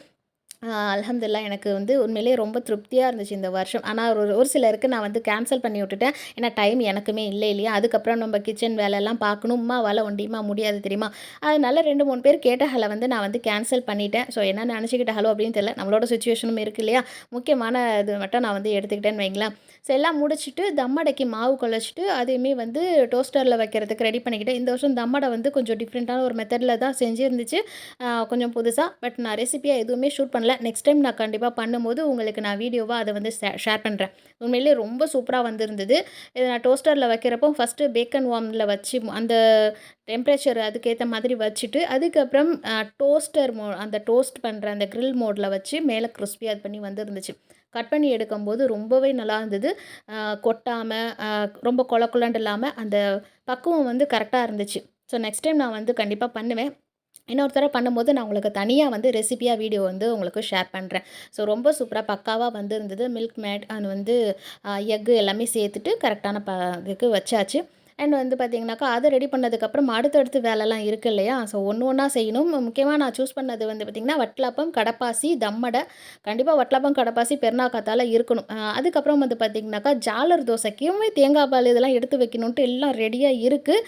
அல்ஹம்துலில்லாஹ் எனக்கு வந்து உண்மையிலேயே ரொம்ப திருப்தியாக இருந்துச்சு இந்த வருஷம். ஆனால் ஒரு சிலருக்கு நான் வந்து கேன்சல் பண்ணி விட்டுட்டேன். ஏன்னா டைம் எனக்குமே இல்லை இல்லையா. அதுக்கப்புறம் நம்ம கிச்சன் வேலையெல்லாம் பார்க்கணும். உம்மாவால் ஒண்டியுமா முடியாது தெரியுமா. அதனால 2 3 பேர் கேட்டகளை வந்து நான் வந்து கேன்சல் பண்ணிட்டேன். ஸோ என்ன நினச்சிக்கிட்டாலோ அப்படின்னு தெரியல. நம்மளோட சுச்சுவேஷனும் இருக்குது இல்லையா. முக்கியமான இது மட்டும் நான் வந்து எடுத்துக்கிட்டேன்னு வைங்களேன். ஸோ எல்லாம் முடிச்சுட்டு தம்மடைக்கு மாவு குழச்சிட்டு அதையுமே வந்து டோஸ்டரில் வைக்கிறதுக்கு ரெடி பண்ணிக்கிட்டேன். இந்த வருஷம் தம்மடை வந்து கொஞ்சம் டிஃப்ரெண்ட்டான ஒரு மெத்தடில் தான் செஞ்சுருந்துச்சு. கொஞ்சம் புதுசாக. பட் நான் ரெசிபியாக எதுவுமே ஷூட் பண்ணல. பண்ணல. நெக்ஸ்ட் டைம் நான் கண்டிப்பாக பண்ணும்போது உங்களுக்கு நான் வீடியோவாக அதை வந்து ஷேர் பண்ணுறேன். உண்மையிலேயே ரொம்ப சூப்பராக வந்திருந்தது. இதை நான் டோஸ்டரில் வைக்கிறப்போ ஃபஸ்ட்டு பேக்கன் வார்மில் வச்சு அந்த டெம்பரேச்சர் அதுக்கேற்ற மாதிரி வச்சுட்டு, அதுக்கப்புறம் அந்த டோஸ்ட் பண்ணுற அந்த கிரில் மோடில் வச்சு மேலே கிறிஸ்பியாக அது பண்ணி வந்துருந்துச்சு. கட் பண்ணி எடுக்கும்போது ரொம்பவே நல்லா இருந்தது. கொட்டாமல் ரொம்ப கொல கொலன்ட்டு இல்லாமல் அந்த பக்குவம் வந்து கரெக்டாக இருந்துச்சு. ஸோ நெக்ஸ்ட் டைம் நான் வந்து கண்டிப்பாக பண்ணுவேன். இன்னொரு தடவை பண்ணும்போது நான் உங்களுக்கு தனியாக வந்து ரெசிபியாக வீடியோ வந்து உங்களுக்கு ஷேர் பண்ணுறேன். ஸோ ரொம்ப சூப்பராக பக்காவாக வந்திருந்தது. மில்க் மேட் அண்ட் வந்து எக்கு எல்லாமே சேர்த்துட்டு கரெக்டான இதுக்கு வச்சாச்சு. அண்ட் வந்து பார்த்திங்கனாக்கா அதை ரெடி பண்ணதுக்கப்புறம் அடுத்தடுத்து வேலைலாம் இருக்குது இல்லையா? ஸோ ஒன்று ஒன்றா செய்யணும். முக்கியமாக நான் சூஸ் பண்ணது வந்து பார்த்திங்கன்னா வட்டலப்பம், கடப்பாசி, தம்மடை. கண்டிப்பாக வட்டலப்பம், கடப்பாசி பெருநாக்காத்தால இருக்கணும். அதுக்கப்புறம் வந்து பார்த்திங்கனாக்கா ஜாலர் தோசைக்குமே தேங்காய் பால் இதெல்லாம் எடுத்து வைக்கணுன்ட்டு எல்லாம் ரெடியாக இருக்குது.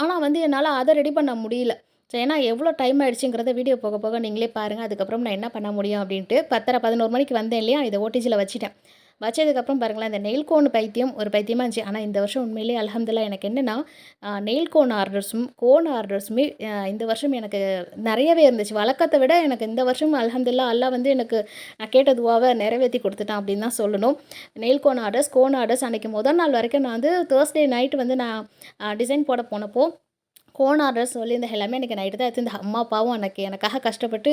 ஆனால் வந்து என்னால் அதை ரெடி பண்ண முடியல. ஸோ ஏன்னா எவ்வளோ டைம் ஆயிடுச்சுங்கிறத வீடியோ போக போக நீங்களே பாருங்கள். அதுக்கப்புறம் நான் என்ன பண்ண முடியும் அப்படின்ட்டு 10:30, 11 மணிக்கு வந்தேன் இல்லையா? இதை ஓடிஜியில் வச்சுட்டேன். வச்சதுக்கப்புறம் பாருங்களேன், இந்த நெயில் கோன் பைத்தியம் ஒரு பைத்தியமாக இருந்துச்சு. ஆனால் இந்த வருஷம் உண்மையிலேயே அல்ஹம்துலில்லாஹ் எனக்கு என்னென்னா நெயில் கோன் ஆர்டர்ஸுமே இந்த வருஷம் எனக்கு நிறையவே இருந்துச்சு. வழக்கத்தை விட எனக்கு இந்த வருஷம் அல்ஹம்துலில்லாஹ் அல்லாஹ் வந்து எனக்கு நான் கேட்ட துவாவை நிறைவேற்றி கொடுத்துட்டான் அப்படின்னு தான் சொல்லணும். நெயில் கோன் ஆர்டர்ஸ் அன்றைக்கி முதல் நாள் வரைக்கும் நான் வந்து தேர்ஸ்டே நைட்டு வந்து நான் டிசைன் போட போனப்போ கோன் ஆர்டர் சொல்லியிருந்த எல்லாமே எனக்கு நைட்டு தான் எடுத்து இந்த அம்மா பாவம் எனக்காக கஷ்டப்பட்டு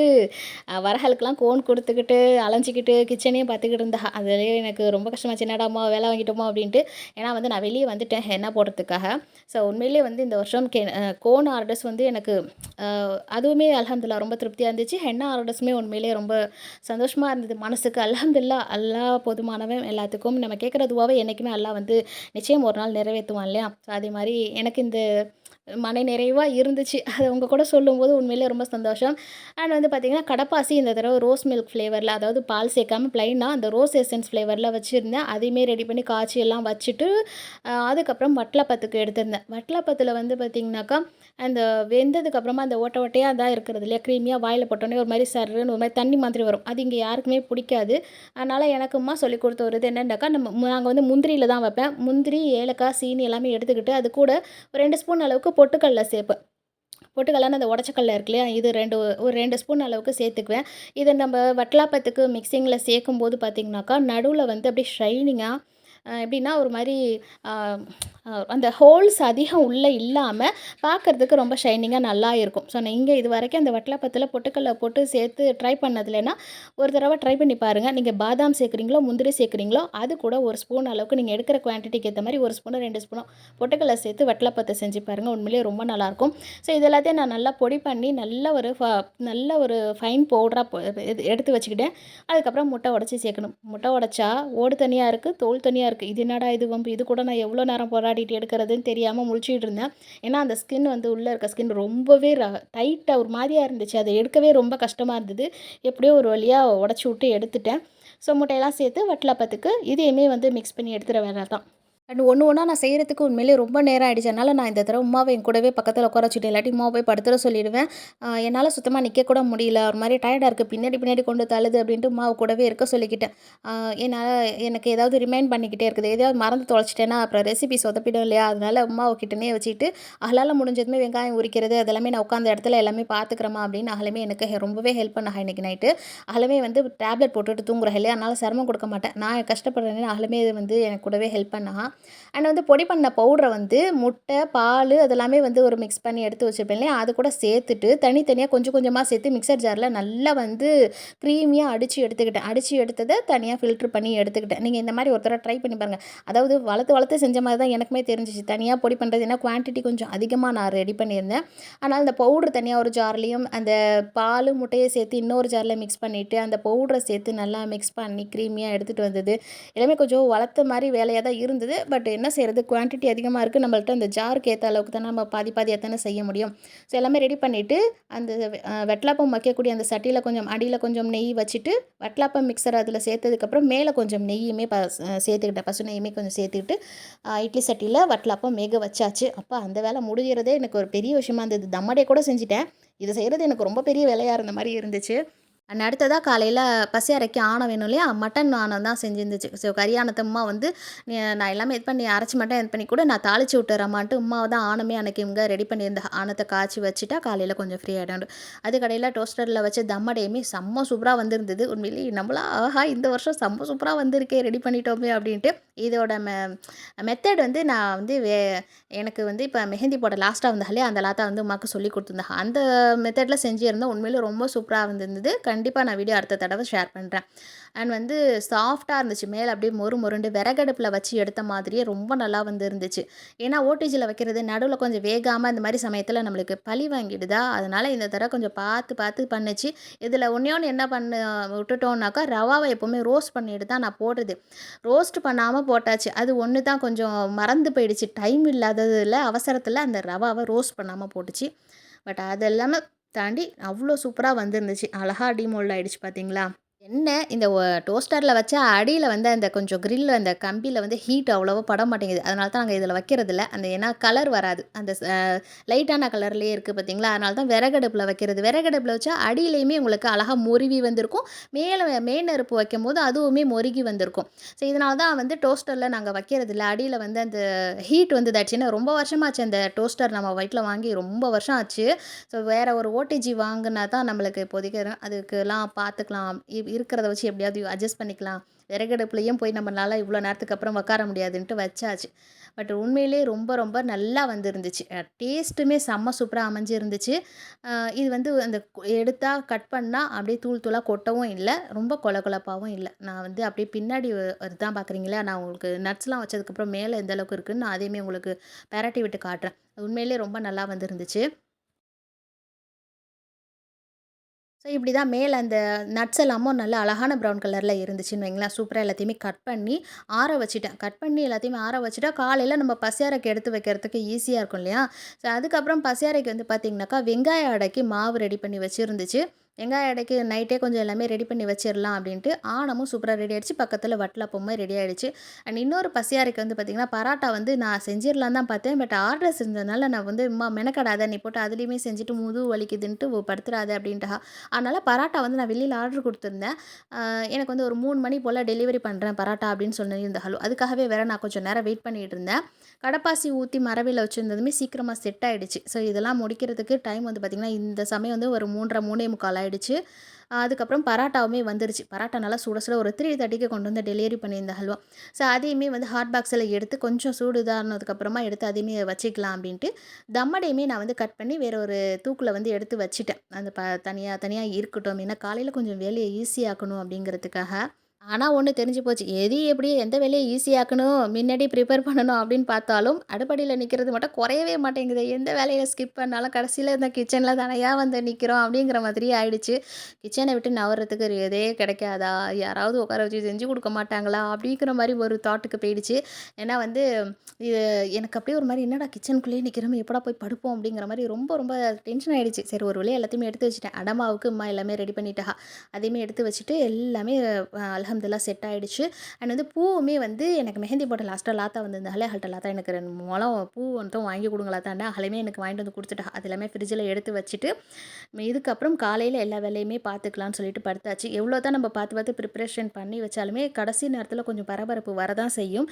வரகளுக்கெல்லாம் கோன் கொடுத்துக்கிட்டு அலைஞ்சிக்கிட்டு கிச்சனையும் பார்த்துக்கிட்டு இருந்தா. அதுலேயே எனக்கு ரொம்ப கஷ்டமாச்சு, என்னடா அம்மா வேலை வாங்கிட்டோமா அப்படின்ட்டு. ஏன்னா வந்து நான் வெளியே வந்துட்டேன் ஹென்னா போடுறதுக்காக. ஸோ உண்மையிலேயே வந்து இந்த வருஷம் கோன் ஆர்டர்ஸ் வந்து எனக்கு அதுவுமே அல்ஹம்துலில்லாஹ் ரொம்ப திருப்தியாக இருந்துச்சு. ஹென்னா ஆர்டர்ஸுமே உண்மையிலேயே ரொம்ப சந்தோஷமாக இருந்தது மனசுக்கு. அல்ஹம்துலில்லாஹ் அல்லாஹ் போதுமானவன் எல்லாத்துக்கும். நம்ம கேட்குற துவாவை என்றைக்குமே அல்லாஹ் வந்து நிச்சயம் ஒரு நாள் நிறைவேற்றுவான் இல்லையா? ஸோ அதே மாதிரி எனக்கு இந்த மன நிறைவாக இருந்துச்சு. அது உங்க கூட சொல்லும்போது உண்மையிலேயே ரொம்ப சந்தோஷம். அண்ட் வந்து பார்த்திங்கன்னா கடப்பாசி இந்த தடவை ரோஸ் மில்க் ஃப்ளேவரில், அதாவது பால் சேர்க்காம ப்ளைனாக அந்த ரோஸ் எசன்ஸ் ஃப்ளேவரில் வச்சுருந்தேன். அதையுமே ரெடி பண்ணி காய்ச்சி எல்லாம் வச்சுட்டு அதுக்கப்புறம் வட்டலப்பத்துக்கு எடுத்திருந்தேன். வட்டலப்பத்தில் வந்து பார்த்திங்கனாக்கா அந்த வெந்ததுக்கப்புறமா அந்த ஓட்டை ஓட்டையாக தான் இருக்கிறது இல்லையா? க்ரீமியாக வாயில் போட்டோன்னே ஒரு மாதிரி சர்ருன்னு ஒரு மாதிரி தண்ணி மாதிரி வரும். அது இங்கே யாருக்குமே பிடிக்காது. அதனால் எனக்குமா சொல்லிக் கொடுத்த ஒரு இது என்னென்னாக்கா, நாங்கள் வந்து முந்திரியில் தான் வைப்பேன். முந்திரி, ஏலக்காய், சீனி எல்லாமே எடுத்துக்கிட்டு அது கூட ஒரு 2 ஸ்பூன் அளவுக்கு பொட்டுக்கடல சேர்ப்பேன். பொட்டுக்கடலைன்னு அந்த உடச்சக்கடல இருக்கு இல்லையா? இது ஒரு 2 ஸ்பூன் அளவுக்கு சேர்த்துக்குவேன். இதை நம்ம வட்டலாப்பத்துக்கு மிக்சிங்கில் சேர்க்கும்போது பார்த்திங்கனாக்கா நடுவில் வந்து அப்படியே ஷைனிங்காக எப்படின்னா ஒரு மாதிரி அந்த ஹோல்ஸ் அதிகம் உள்ளே இல்லாமல் பார்க்குறதுக்கு ரொம்ப ஷைனிங்காக நல்லா இருக்கும். ஸோ நீங்கள் இது வரைக்கும் அந்த வட்டலப்பத்தில் பொட்டுக்கடல போட்டு சேர்த்து ட்ரை பண்ணதில்லைன்னா ஒரு தடவை ட்ரை பண்ணி பாருங்கள். நீங்கள் பாதாம் சேர்க்குறீங்களோ முந்திரி சேர்க்குறீங்களோ அது கூட ஒரு ஸ்பூன் அளவுக்கு நீங்கள் எடுக்கிற குவான்டிட்டிக்கு ஏற்ற மாதிரி 1 ஸ்பூனோ 2 ஸ்பூனோ பொட்டுக்கடல சேர்த்து வட்டலப்பத்தை செஞ்சு பாருங்கள். உண்மையிலேயே ரொம்ப நல்லாயிருக்கும். ஸோ இது எல்லாத்தையும் நான் நல்லா பொடி பண்ணி நல்ல ஒரு ஃபைன் பவுடராக எடுத்து வச்சுக்கிட்டேன். அதுக்கப்புறம் முட்டை உடச்சி சேர்க்கணும். முட்டை உடச்சா ஓடு தனியாக இருக்குது, தோல் தனியாக இருக்குது. இது என்னடா இது வம்பு, இது கூட நான் எவ்வளோ நேரம் போராடிட்டு எடுக்கிறதுன்னு தெரியாமல் முழிச்சிட்டு இருந்தேன். ஏன்னா அந்த ஸ்கின் வந்து உள்ளே இருக்க ஸ்கின் ரொம்பவே டைட்டாக ஒரு மாதிரியாக இருந்துச்சு. அதை எடுக்கவே ரொம்ப கஷ்டமாக இருந்தது. எப்படியோ ஒரு வழியாக உடச்சி விட்டு எடுத்துட்டேன். ஸோ முட்டையெல்லாம் சேர்த்து வட்டலப்பத்துக்கு இதையுமே வந்து மிக்ஸ் பண்ணி எடுத்துகிற வேலை தான். அண்ட் ஒன்று ஒன்றா நான் செய்கிறதுக்கு உண்மையிலேயே ரொம்ப நேரம் ஆகிடுச்சு. அதனால் நான் இந்த தடவை உமாவை என் கூடவே பக்கத்தில் உட்கார வச்சுட்டு இல்லாட்டி உமாவை போய் படுத்துற சொல்லிடுவேன். என்னால் சுத்தமாக நிற்கக்கூட முடியல, ஒரு மாதிரி டயர்டாக இருக்குது, பின்னாடி கொண்டு தள்ளுது அப்படின்ட்டு உமாவை கூடவே இருக்க சொல்லிக்கிட்டேன். எனக்கு ஏதாவது ரிமைண்ட் பண்ணிக்கிட்டே இருக்குது. எதையாவது மறந்து தொலைச்சிட்டேன்னா அப்புறம் ரெசிபி சொதப்பிடும் இல்லையா? அதனால் உமாவை கிட்டனே வச்சுக்கிட்டு அகலால் முடிஞ்சதுமே வெங்காயம் உரிக்கிறது அதெல்லாமே நான் உட்காந்த இடத்துல எல்லாமே பார்த்துக்கிறமா அப்படின்னு அகலமே எனக்கு ரொம்பவே ஹெல்ப் பண்ணா. இன்றைக்கி நைட்டு அகலமே வந்து டேப்லெட் போட்டுட்டு தூங்குறேன் இல்லையா? அதனால் சிரமம் கொடுக்க மாட்டேன். நான் கஷ்டப்படுறேன்னு அகலமே வந்து எனக்கு கூடவே ஹெல்ப் பண்ணா. அண்ட் வந்து பொடி பண்ண பவுடரை வந்து முட்டை, பால் அதெல்லாமே வந்து ஒரு மிக்ஸ் பண்ணி எடுத்து வச்சுருப்பேன் இல்லையா? அது கூட சேர்த்துட்டு தனித்தனியாக கொஞ்சம் கொஞ்சமாக சேர்த்து மிக்சர் ஜாரில் நல்லா வந்து க்ரீமியாக அடித்து எடுத்ததை தனியாக ஃபில்ட்ரு பண்ணி எடுத்துக்கிட்டேன். நீங்கள் இந்த மாதிரி ஒரு தடவை ட்ரை பண்ணி பாருங்கள். அதாவது வளர்த்து செஞ்ச மாதிரி தான் எனக்குமே தெரிஞ்சிச்சு. தனியாக பொடி பண்ணுறது ஏன்னா குவான்டிட்டி கொஞ்சம் அதிகமாக நான் ரெடி பண்ணியிருந்தேன். ஆனால் அந்த பவுட்ரு தனியாக ஒரு ஜார்லேயும் அந்த பால் முட்டையை சேர்த்து இன்னொரு ஜாரில் மிக்ஸ் பண்ணிவிட்டு அந்த பவுடரை சேர்த்து நல்லா மிக்ஸ் பண்ணி க்ரீமியாக எடுத்துகிட்டு வந்தது எல்லாமே கொஞ்சம் வளர்த்த மாதிரி வேலையாக தான் இருந்தது. பட் என்ன செய்கிறது, குவான்டிட்டி அதிகமாக இருக்குது, நம்மள்ட்ட அந்த ஜாருக்கு ஏற்ற அளவுக்கு தான் நம்ம பாதியாக தானே செய்ய முடியும். ஸோ எல்லாமே ரெடி பண்ணிவிட்டு அந்த வெட்லாப்பம் வைக்கக்கூடிய அந்த சட்டியில் கொஞ்சம் அடியில் கொஞ்சம் நெய் வச்சுட்டு வெட்லாப்பம் மிக்சர் அதில் சேர்த்ததுக்கப்புறம் மேலே கொஞ்சம் நெய்யுமே சேர்த்துக்கிட்டேன், பசு நெய்யுமே கொஞ்சம் சேர்த்துக்கிட்டு இட்லி சட்டியில் வட்லாப்பம் மேக வச்சாச்சு. அப்போ அந்த வேலை முடிகிறதே எனக்கு ஒரு பெரிய விஷயமா இருந்தது. தம்மடே கூட செஞ்சுட்டேன். இதை செய்கிறது எனக்கு ரொம்ப பெரிய வேலையாக இருந்த மாதிரி இருந்துச்சு. அண்ட் அடுத்ததாக காலையில் பசி அரைக்க ஆணம் வேணும் இல்லையா, மட்டன் ஆணம் தான் செஞ்சுருந்துச்சு. ஸோ கறியானத்தை உமா வந்து நான் எல்லாமே இது பண்ணி அரைச்சி மட்டும் இது பண்ணி கூட நான் தாளித்து விட்டுறமான்ட்டு உமாவை தான் ஆணமே அன்றைக்கி இவங்க ரெடி பண்ணியிருந்த ஆணத்தை காய்ச்சி வச்சுட்டா காலையில் கொஞ்சம் ஃப்ரீ ஆகிடும். அது கடையில் டோஸ்டரில் வச்சு தம்மடையுமே செம்ம சூப்பராக வந்திருந்தது. உண்மையிலேயே நம்மளா ஆஹா இந்த வருஷம் செம்ம சூப்பராக வந்திருக்கே ரெடி பண்ணிட்டோமே அப்படின்ட்டு. இதோட மெத்தட் வந்து நான் வந்து எனக்கு வந்து இப்போ மெஹந்தி போட லாஸ்ட்டாக வந்தாலே அந்த லாத்தா வந்து உமாக்கு சொல்லி கொடுத்துருந்தேன். அந்த மெத்தடில் செஞ்சுருந்தேன். உண்மையிலே ரொம்ப சூப்பராக வந்திருந்தது. கண்டிப்பாக நான் வீடியோ அடுத்த தடவை ஷேர் பண்ணுறேன். அண்ட் வந்து சாஃப்டாக இருந்துச்சு. மேலே அப்படியே மொறுண்டு விறகடுப்பில் வச்சு எடுத்த மாதிரியே ரொம்ப நல்லா வந்து இருந்துச்சு. ஏன்னா ஓடிஜியில் வைக்கிறது நடுவில் கொஞ்சம் வேகாமல் இந்த மாதிரி சமயத்தில் நம்மளுக்கு பழி வாங்கிடுதா, அதனால் இந்த தடவை கொஞ்சம் பார்த்து பண்ணுச்சு. இதில் ஒன்று என்ன விட்டுட்டோம்னாக்கா, ரவாவை எப்போவுமே ரோஸ்ட் பண்ணிட்டு தான் நான் போடுறது. ரோஸ்ட் பண்ணாமல் போட்டாச்சு. அது ஒன்று தான் கொஞ்சம் மறந்து போயிடுச்சு. டைம் இல்லாததில் அவசரத்தில் அந்த ரவாவை ரோஸ்ட் பண்ணாமல் போட்டுச்சு. பட் அது எல்லாமே தாண்டி அவ்வளோ சூப்பராக வந்துருந்துச்சு. அழகா டிமோல்ட் ஆகிடுச்சு பார்த்தீங்களா. என்ன இந்த டோஸ்டரில் வச்சா அடியில் வந்து அந்த கொஞ்சம் கிரில் அந்த கம்பியில் வந்து ஹீட் அவ்வளோவா பட மாட்டேங்குது. அதனால தான் நாங்கள் இதில் வைக்கிறதில்ல. அந்த ஏன்னா கலர் வராது. அந்த லைட்டான கலர்லேயே இருக்குது பார்த்தீங்களா. அதனால தான் விறகடுப்பில் வைக்கிறது. விறகடுப்பில் வச்சா அடியிலையுமே உங்களுக்கு அழகாக மொருவி வந்திருக்கும். மேல் நெருப்பு வைக்கும்போது அதுவுமே மொருகி வந்திருக்கும். ஸோ இதனால தான் வந்து டோஸ்டரில் நாங்கள் வைக்கிறதில்ல. அடியில் வந்து அந்த ஹீட் வந்து இதாச்சுன்னா ரொம்ப வருஷமாச்சு அந்த டோஸ்டர் நம்ம வீட்டில் வாங்கி ரொம்ப வருஷம் ஆச்சு. ஸோ வேறு ஒரு ஓடிஜி வாங்கினா தான் நம்மளுக்கு இப்போதைக்கு அதுக்கெல்லாம் பார்த்துக்கலாம். இருக்கிறத வச்சு எப்படியாவது அட்ஜஸ்ட் பண்ணிக்கலாம். விறகடுப்புலையும் போய் நம்மளால் இவ்வளோ நேரத்துக்கு அப்புறம் உட்கார முடியாதுன்ட்டு வச்சாச்சு. பட் உண்மையிலே ரொம்ப நல்லா வந்துருந்துச்சு. டேஸ்ட்டுமே செம்ம சூப்பராக அமைஞ்சிருந்துச்சு. இது வந்து அந்த எடுத்தால் கட் பண்ணால் அப்படியே தூளாக கொட்டவும் இல்லை, ரொம்ப கொலப்பாகவும் இல்லை. நான் வந்து அப்படியே பின்னாடி இதுதான் பார்க்குறீங்களா, நான் உங்களுக்கு நட்ஸ்லாம் வச்சதுக்கப்புறம் மேலே எந்த அளவுக்கு இருக்குதுன்னு நான் அதையுமே உங்களுக்கு பெரட்டி விட்டு காட்டுறேன். உண்மையிலே ரொம்ப நல்லா வந்துருந்துச்சு. ஸோ இப்படி தான் மேலே அந்த நட்ஸ் எல்லாமும் நல்லா அழகான ப்ரௌன் கலரில் இருந்துச்சுன்னு வைங்களேன். சூப்பராக எல்லாத்தையுமே கட் பண்ணி ஆற வச்சுட்டேன். கட் பண்ணி எல்லாத்தையுமே ஆற வச்சுட்டா காலையில் நம்ம பசியாரைக்கு எடுத்து வைக்கிறதுக்கு ஈஸியாக இருக்கும் இல்லையா. ஸோ அதுக்கப்புறம் பசியாரைக்கு வந்து பார்த்திங்கனாக்கா வெங்காய அடைக்கு மாவு ரெடி பண்ணி வச்சுருந்துச்சு. வெங்காய அடைக்கு நைட்டே கொஞ்சம் எல்லாமே ரெடி பண்ணி வச்சிடலாம் அப்படின்ட்டு ஆணமும் சூப்பராக ரெடி ஆகிடுச்சு. பக்கத்தில் வட்டலப்பமும் ரெடி ஆகிடுச்சு. அண்ட் இன்னொரு பசியாரைக்கு வந்து பார்த்திங்கன்னா பராட்டா வந்து நான் செஞ்சிடலாம் தான் பார்த்தேன். பட் ஆர்டர்ஸ் இருந்ததுனால நான் வந்து மெனக்கடாத நீ போட்டு அதுலேயுமே செஞ்சுட்டு முதுகு வலிக்குதுன்ட்டு படுத்துறாத அப்படின்ட்டா. அதனால் பராட்டா வந்து நான் வெளியில் ஆர்டர் கொடுத்துருந்தேன். எனக்கு வந்து ஒரு 3 மணி போல் டெலிவரி பண்ணுறேன் பராட்டா அப்படின்னு சொல்லியிருந்தாலும் அதுக்காகவே வேறு நான் கொஞ்சம் நேரம் வெயிட் பண்ணிகிட்டு இருந்தேன். கடப்பாசி ஊற்றி மரபில் வச்சுருந்ததுமே சீக்கிரமாக செட் ஆகிடுச்சு. ஸோ இதெல்லாம் முடிக்கிறதுக்கு டைம் வந்து பார்த்திங்கன்னா இந்த சமயம் வந்து ஒரு 3:30 ஆகிடுச்சு. அதுக்கப்புறம் பராட்டாவுமே வந்துருச்சு. பராட்டா நல்லா சுட ஒரு 3:30க்கு கொண்டு வந்து டெலிவரி பண்ணியிருந்த ஹல்வா. ஸோ அதையுமே வந்து ஹாட் பாக்ஸில் எடுத்து கொஞ்சம் சூடு இதானதுக்கப்புறமா எடுத்து அதையுமே வச்சுக்கலாம் அப்படின்ட்டு தம்மடையுமே நான் வந்து கட் பண்ணி வேறு ஒரு தூக்கில் வந்து எடுத்து வச்சுட்டேன். அந்த தனியாக இருக்கட்டும். ஏன்னா காலையில் கொஞ்சம் வேலையை ஈஸியாக்கணும் அப்படிங்கிறதுக்காக. ஆனால் ஒன்று தெரிஞ்சு போச்சு. எது எப்படி எந்த வேலையை ஈஸியாக்கணும், முன்னாடி ப்ரிப்பேர் பண்ணணும் அப்படின்னு பார்த்தாலும், அடுப்படியில் நிற்கிறது மட்டும் குறையவே மாட்டேங்குது. எந்த வேலையை ஸ்கிப் பண்ணாலும் கடைசியில் இந்த கிச்சனில் தானையா வந்து நிற்கிறோம் அப்படிங்கிற மாதிரி ஆயிடுச்சு. கிச்சனை விட்டு நவர்றதுக்கு எதே கிடைக்காதா? யாராவது உட்கார வச்சு செஞ்சு கொடுக்க மாட்டாங்களா? அப்படிங்கிற மாதிரி ஒரு தாட்டுக்கு போயிடுச்சு. ஏன்னா வந்து இது எனக்கு அப்படியே ஒரு மாதிரி என்னடா கிச்சனுக்குள்ளேயே நிற்கிறோம், எப்படா போய் படுப்போம் அப்படிங்கிற மாதிரி ரொம்ப டென்ஷன் ஆகிடுச்சு. சரி ஒரு வழியாக எல்லாத்தையுமே எடுத்து வச்சுட்டேன். அடமாவுக்கு அம்மா எல்லாமே ரெடி பண்ணிட்டா. அதையுமே எடுத்து வச்சுட்டு எல்லாமே அல்ஹம்துலில்லாஹ் செட் ஆகிடுச்சு. அண்ட் வந்து பூவுமே வந்து எனக்கு மெஹந்தி போட்ட லாஸ்ட்டாக லாத்தா வந்திருந்தாலே அகல்ட்ட லாத்தா எனக்கு 2 முழம் பூ வந்துட்டும் வாங்கி கொடுங்க லாத்தாண்டா. அகலையுமே எனக்கு வாங்கிட்டு வந்து கொடுத்துட்டா. அது எல்லாமே ஃப்ரிட்ஜில் எடுத்து வச்சுட்டு இதுக்கப்புறம் காலையில் எல்லா வேலையுமே பார்த்துக்கலான்னு சொல்லிட்டு படுத்தாச்சு. எவ்வளோ தான் நம்ம பார்த்து ப்ரிப்ரேஷன் பண்ணி வச்சாலுமே கடைசி நேரத்தில் கொஞ்சம் பரபரப்பு வரதான் செய்யும்.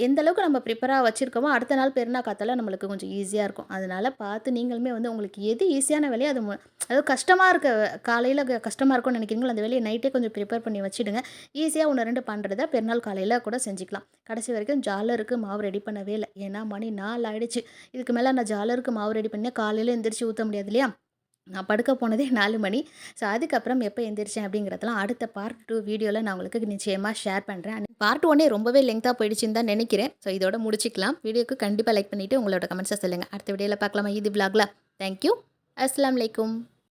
எந்த அளவுக்கு நம்ம ப்ரிப்பராக வச்சுருக்கோமோ அடுத்த நாள் பெருநாள் காத்தால நம்மளுக்கு கொஞ்சம் ஈஸியாக இருக்கும். அதனால் பார்த்து நீங்களுமே வந்து உங்களுக்கு எது ஈஸியான வேலையோ அதாவது கஷ்டமாக இருக்க காலையில் கஷ்டமாக இருக்கும்னு நினைக்கிறீங்களோ அந்த வேலையை நைட்டே கொஞ்சம் ப்ரிப்பேர் பண்ணி வச்சுடுங்க. ஈஸியாக 1, 2 பண்ணுறத பெருநாள் காலையில் கூட செஞ்சுக்கலாம். கடைசி வரைக்கும் ஜாலருக்கு மாவு ரெடி பண்ணவே இல்லை. ஏன்னா மணி 4 ஆகிடுச்சு. இதுக்கு மேலே நான் ஜாலருக்கு மாவு ரெடி பண்ணால் காலையில் எந்திரிச்சு ஊற்ற முடியாது இல்லையா. நான் படுக்க போனதே 4 மணி. ஸோ அதுக்கப்புறம் எப்போ எந்திரிச்சேன் அப்படிங்கிறதெல்லாம் அடுத்த பார்ட் 2 வீடியோவில் நான் உங்களுக்கு நிச்சயமாக ஷேர் பண்ணுறேன். பார்ட் 1 ரொம்பவே லெங்க்தாக போயிடுச்சுன்னு தான் நினைக்கிறேன். ஸோ இதோட முடிச்சிக்கலாம். வீடியோக்கு கண்டிப்பாக லைக் பண்ணிவிட்டு உங்களோட கமெண்ட்ஸை சொல்லுங்கள். அடுத்த வீடியோவில் பார்க்கலாமா இது விலாகில். தேங்க்யூ. அஸ்ஸலாமு அலைக்கும்.